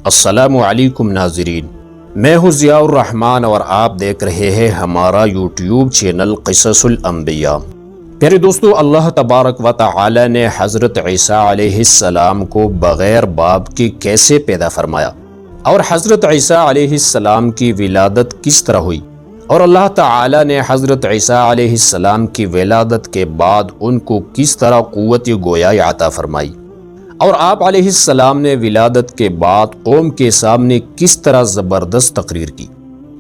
السلام علیکم ناظرین، میں ہوں ضیاء الرحمن اور آپ دیکھ رہے ہیں ہمارا یوٹیوب چینل قصص الانبیاء۔ پیارے دوستو، اللہ تبارک و تعالی نے حضرت عیسیٰ علیہ السلام کو بغیر باپ کے کیسے پیدا فرمایا اور حضرت عیسیٰ علیہ السلام کی ولادت کس طرح ہوئی، اور اللہ تعالی نے حضرت عیسیٰ علیہ السلام کی ولادت کے بعد ان کو کس طرح قوت گویائی عطا فرمائی، اور آپ علیہ السلام نے ولادت کے بعد قوم کے سامنے کس طرح زبردست تقریر کی۔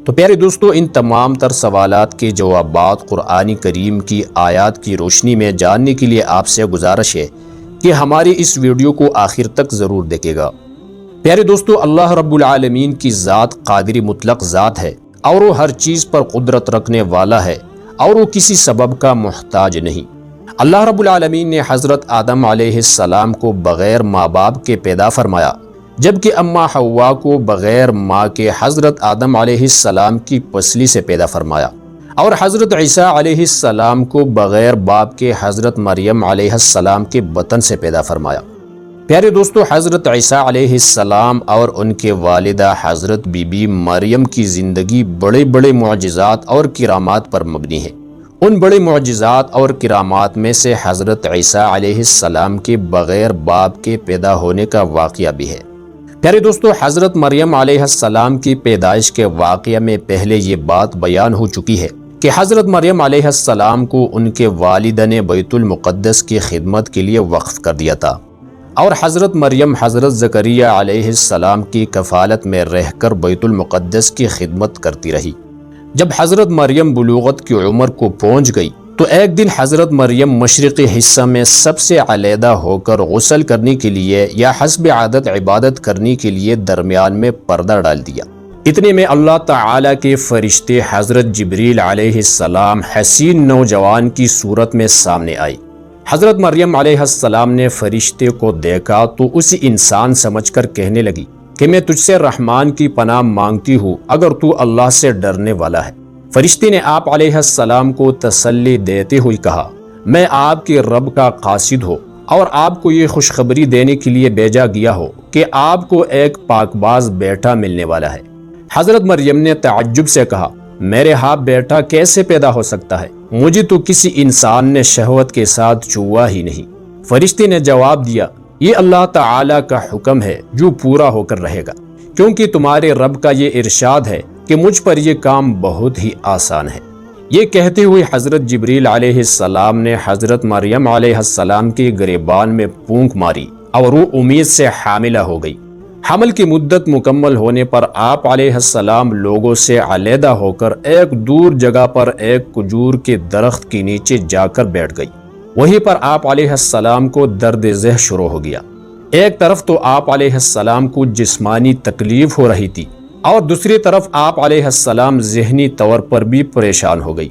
تو پیارے دوستو، ان تمام تر سوالات کے جوابات قرآن کریم کی آیات کی روشنی میں جاننے کے لیے آپ سے گزارش ہے کہ ہماری اس ویڈیو کو آخر تک ضرور دیکھے گا۔ پیارے دوستو، اللہ رب العالمین کی ذات قادر مطلق ذات ہے اور وہ ہر چیز پر قدرت رکھنے والا ہے اور وہ کسی سبب کا محتاج نہیں۔ اللہ رب العالمین نے حضرت آدم علیہ السلام کو بغیر ماں باپ کے پیدا فرمایا، جبکہ اماں حوا کو بغیر ماں کے حضرت آدم علیہ السلام کی پسلی سے پیدا فرمایا، اور حضرت عیسیٰ علیہ السلام کو بغیر باپ کے حضرت مریم علیہ السلام کے بطن سے پیدا فرمایا۔ پیارے دوستو، حضرت عیسیٰ علیہ السلام اور ان کے والدہ حضرت بی بی مریم کی زندگی بڑے بڑے معجزات اور کرامات پر مبنی ہے۔ ان بڑے معجزات اور کرامات میں سے حضرت عیسیٰ علیہ السلام کے بغیر باپ کے پیدا ہونے کا واقعہ بھی ہے۔ پیارے دوستو، حضرت مریم علیہ السلام کی پیدائش کے واقعہ میں پہلے یہ بات بیان ہو چکی ہے کہ حضرت مریم علیہ السلام کو ان کے والد نے بیت المقدس کی خدمت کے لیے وقف کر دیا تھا، اور حضرت مریم حضرت زکریہ علیہ السلام کی کفالت میں رہ کر بیت المقدس کی خدمت کرتی رہی۔ جب حضرت مریم بلوغت کی عمر کو پہنچ گئی تو ایک دن حضرت مریم مشرقی حصہ میں سب سے علیحدہ ہو کر غسل کرنے کے لیے یا حسب عادت عبادت کرنے کے لیے درمیان میں پردہ ڈال دیا۔ اتنے میں اللہ تعالی کے فرشتے حضرت جبریل علیہ السلام حسین نوجوان کی صورت میں سامنے آئی۔ حضرت مریم علیہ السلام نے فرشتے کو دیکھا تو اسی انسان سمجھ کر کہنے لگی کہ میں تجھ سے رحمان کی پناہ مانگتی ہوں اگر تو اللہ سے ڈرنے والا ہے۔ فرشتے نے آپ علیہ السلام کو تسلی دیتے ہوئے کہا، میں آپ کے رب کا قاصد ہوں اور آپ کو یہ خوشخبری دینے کے لیے بھیجا گیا ہو کہ آپ کو ایک پاک باز بیٹا ملنے والا ہے۔ حضرت مریم نے تعجب سے کہا، میرے ہاں بیٹا کیسے پیدا ہو سکتا ہے؟ مجھے تو کسی انسان نے شہوت کے ساتھ چھوا ہی نہیں۔ فرشتے نے جواب دیا، یہ اللہ تعالی کا حکم ہے جو پورا ہو کر رہے گا، کیونکہ تمہارے رب کا یہ ارشاد ہے کہ مجھ پر یہ کام بہت ہی آسان ہے۔ یہ کہتے ہوئے حضرت جبریل علیہ السلام نے حضرت مریم علیہ السلام کے گریبان میں پونک ماری اور وہ امید سے حاملہ ہو گئی۔ حمل کی مدت مکمل ہونے پر آپ علیہ السلام لوگوں سے علیحدہ ہو کر ایک دور جگہ پر ایک کھجور کے درخت کے نیچے جا کر بیٹھ گئی۔ وہیں پر آپ علیہ السلام کو درد ذہ شروع ہو گیا۔ ایک طرف تو آپ علیہ السلام کو جسمانی تکلیف ہو رہی تھی اور دوسری طرف آپ علیہ السلام ذہنی طور پر بھی پریشان ہو گئی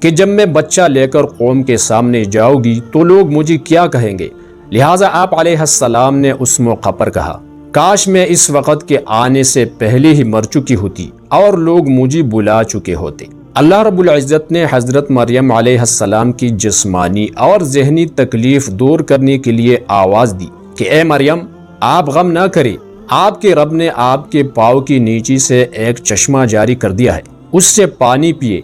کہ جب میں بچہ لے کر قوم کے سامنے جاؤں گی تو لوگ مجھے کیا کہیں گے۔ لہٰذا آپ علیہ السلام نے اس موقع پر کہا، کاش میں اس وقت کے آنے سے پہلے ہی مر چکی ہوتی اور لوگ مجھے بلا چکے ہوتے۔ اللہ رب العزت نے حضرت مریم علیہ السلام کی جسمانی اور ذہنی تکلیف دور کرنے کے لیے آواز دی کہ اے مریم، آپ غم نہ کریں، آپ کے رب نے آپ کے پاؤں کی نیچے سے ایک چشمہ جاری کر دیا ہے، اس سے پانی پیے،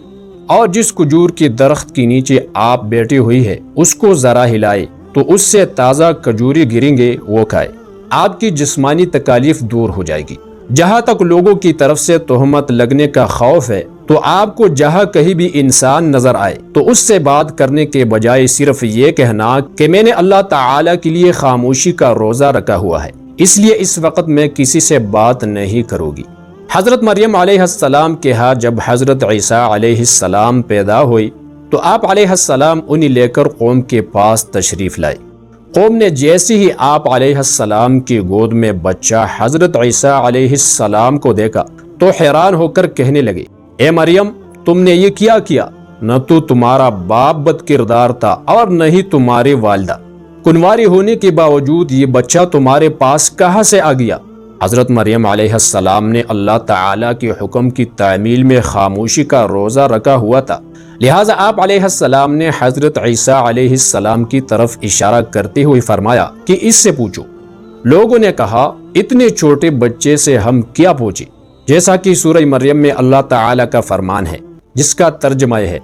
اور جس کھجور کے درخت کے نیچے آپ بیٹھی ہوئی ہے اس کو ذرا ہلائے تو اس سے تازہ کھجوریں گریں گے، وہ کھائے، آپ کی جسمانی تکالیف دور ہو جائے گی۔ جہاں تک لوگوں کی طرف سے تہمت لگنے کا خوف ہے تو آپ کو جہاں کہیں بھی انسان نظر آئے تو اس سے بات کرنے کے بجائے صرف یہ کہنا کہ میں نے اللہ تعالی کے لیے خاموشی کا روزہ رکھا ہوا ہے، اس لیے اس وقت میں کسی سے بات نہیں کروں گی۔ حضرت مریم علیہ السلام کے ہاں جب حضرت عیسیٰ علیہ السلام پیدا ہوئی تو آپ علیہ السلام انہیں لے کر قوم کے پاس تشریف لائے۔ قوم نے جیسے ہی آپ علیہ السلام کی گود میں بچہ حضرت عیسیٰ علیہ السلام کو دیکھا تو حیران ہو کر کہنے لگے، اے مریم، تم نے یہ کیا؟ نہ تو تمہارا باپ بد کردار تھا اور نہ ہی تمہاری والدہ، کنواری ہونے کے باوجود یہ بچہ تمہارے پاس کہاں سے آ گیا؟ حضرت مریم علیہ السلام نے اللہ تعالی کے حکم کی تعمیل میں خاموشی کا روزہ رکھا ہوا تھا، لہٰذا آپ علیہ السلام نے حضرت عیسیٰ علیہ السلام کی طرف اشارہ کرتے ہوئے فرمایا کہ اس سے پوچھو۔ لوگوں نے کہا، اتنے چھوٹے بچے سے ہم کیا پوچھیں؟ جیسا کہ سورہ مریم میں اللہ تعالیٰ کا فرمان ہے جس کا ترجمہ ہے،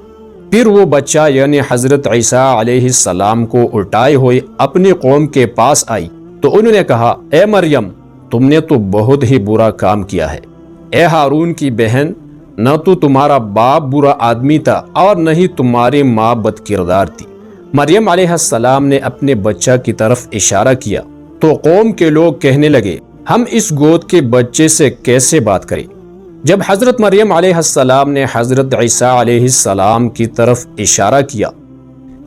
پھر وہ بچہ یعنی حضرت عیسیٰ علیہ السلام کو اٹھائے ہوئے اپنی قوم کے پاس آئی تو انہوں نے کہا، اے مریم تم نے تو بہت ہی برا کام کیا ہے۔ اے ہارون کی بہن، نہ تو تمہارا باپ برا آدمی تھا اور نہ ہی تمہاری ماں بد کردار تھی۔ مریم علیہ السلام نے اپنے بچہ کی طرف اشارہ کیا تو قوم کے لوگ کہنے لگے، ہم اس گود کے بچے سے کیسے بات کریں؟ جب حضرت مریم علیہ السلام نے حضرت عیسیٰ علیہ السلام کی طرف اشارہ کیا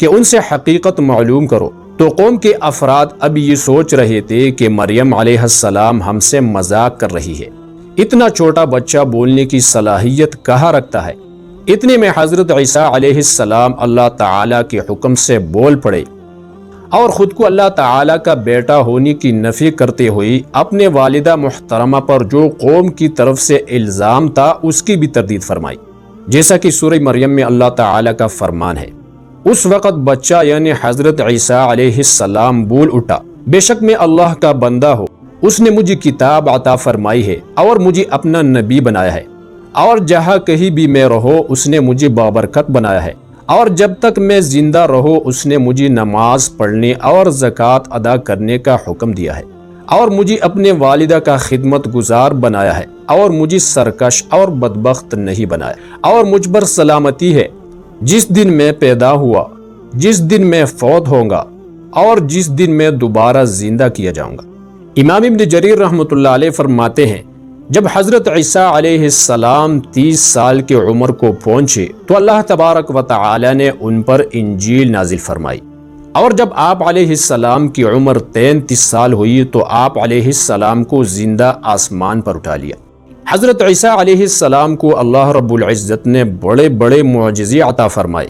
کہ ان سے حقیقت معلوم کرو، تو قوم کے افراد اب یہ سوچ رہے تھے کہ مریم علیہ السلام ہم سے مذاق کر رہی ہے، اتنا چھوٹا بچہ بولنے کی صلاحیت کہاں رکھتا ہے؟ اتنے میں حضرت عیسیٰ علیہ السلام اللہ تعالیٰ کے حکم سے بول پڑے اور خود کو اللہ تعالیٰ کا بیٹا ہونے کی نفی کرتے ہوئے اپنے والدہ محترمہ پر جو قوم کی طرف سے الزام تھا اس کی بھی تردید فرمائی، جیسا کہ سورہ مریم میں اللہ تعالیٰ کا فرمان ہے۔ اس وقت بچہ یعنی حضرت عیسیٰ علیہ السلام بول اٹھا، بے شک میں اللہ کا بندہ ہوں، اس نے مجھے کتاب عطا فرمائی ہے اور مجھے اپنا نبی بنایا ہے، اور جہاں کہیں بھی میں رہو اس نے مجھے بابرکت بنایا ہے، اور جب تک میں زندہ رہو اس نے مجھے نماز پڑھنے اور زکوٰۃ ادا کرنے کا حکم دیا ہے، اور مجھے اپنے والدہ کا خدمت گزار بنایا ہے، اور مجھے سرکش اور بدبخت نہیں بنایا، اور مجھ پر سلامتی ہے جس دن میں پیدا ہوا، جس دن میں فوت ہوں گا، اور جس دن میں دوبارہ زندہ کیا جاؤں گا۔ امام ابن جریر رحمۃ اللہ علیہ فرماتے ہیں، جب حضرت عیسیٰ علیہ السلام 30 سال کی عمر کو پہنچے تو اللہ تبارک و تعالی نے ان پر انجیل نازل فرمائی، اور جب آپ علیہ السلام کی عمر 33 سال ہوئی تو آپ علیہ السلام کو زندہ آسمان پر اٹھا لیا۔ حضرت عیسیٰ علیہ السلام کو اللہ رب العزت نے بڑے بڑے معجزے عطا فرمائے۔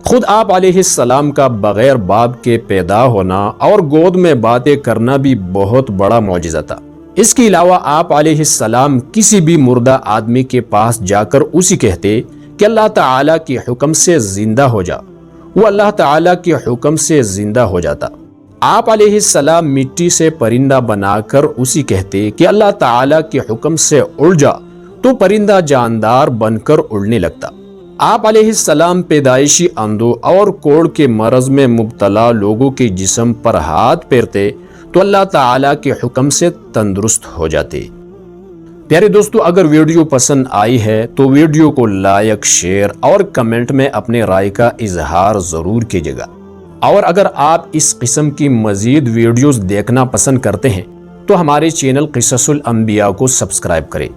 خود آپ علیہ السلام کا بغیر باپ کے پیدا ہونا اور گود میں باتیں کرنا بھی بہت بڑا معجزہ تھا۔ اس کے علاوہ آپ علیہ السلام کسی بھی مردہ آدمی کے پاس جا کر اسے کہتے کہ اللہ تعالیٰ کے حکم سے زندہ ہو جا، وہ اللہ تعالیٰ کے حکم سے زندہ ہو جاتا۔ آپ علیہ السلام مٹی سے پرندہ بنا کر اسے کہتے کہ اللہ تعالیٰ کے حکم سے اڑ جا، تو پرندہ جاندار بن کر اڑنے لگتا۔ آپ علیہ السلام پیدائشی اندھوں اور کوڑ کے مرض میں مبتلا لوگوں کے جسم پر ہاتھ پھیرتے تو اللہ تعالیٰ کے حکم سے تندرست ہو جاتے۔ پیارے دوستو، اگر ویڈیو پسند آئی ہے تو ویڈیو کو لائک، شیئر اور کمنٹ میں اپنے رائے کا اظہار ضرور کیجیے گا، اور اگر آپ اس قسم کی مزید ویڈیوز دیکھنا پسند کرتے ہیں تو ہمارے چینل قصص الانبیاء کو سبسکرائب کریں۔